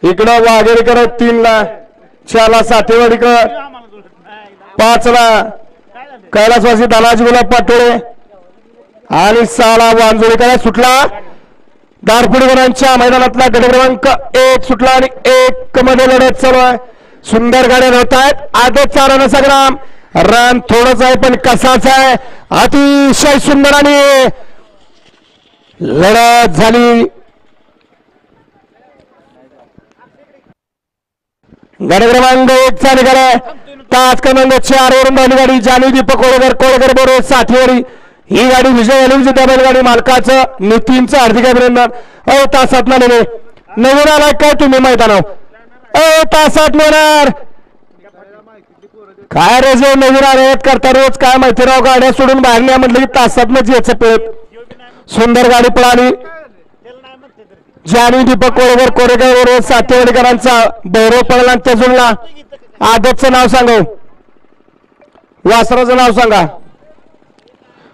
इकडं वाघेरीकर 3 ला, 4 ला सातेवाडीकर, 5 ला कैलासवासी धनाजी गुलाब पाटोळे आणि 6 ला वांजोळीकर सुटला. दारपुडीकरांच्या मैदानातला गट क्रमांक 1 सुटला आणि 1 मध्ये लढत चालू आहे. सुंदर गाड्या होत आहेत. आजचा रणसंग्राम रन थोडंच आहे पण कसाच आहे. अतिशय सुंदर आणि लढत झाली. गट क्रमांक 1 चा निकाल आहे. तास क्रमांक 4 वरून पहिली गाडी जानू दीपक कोळकर बरोबर साथीवरी ही गाडी विजय झाली. त्या बैलगाडी मालकाचं नितीनचं हार्दिक अभिनंदन. तासात नेले नवीन आलाय काय तुम्ही मैदानावर तासात नेणार काय रे जे नवीन आले करता रोज काय माहिती राव गाड्या सोडून बाहेर नाही म्हटलं की तासात यायचं पळत. सुंदर गाडी पळाली. जानू दीपक कोळकर सातेवाडीकरांचा भैरव पळाला आणि त्याजूनला आदतचं नाव सांगा वासराचं नाव सांगा.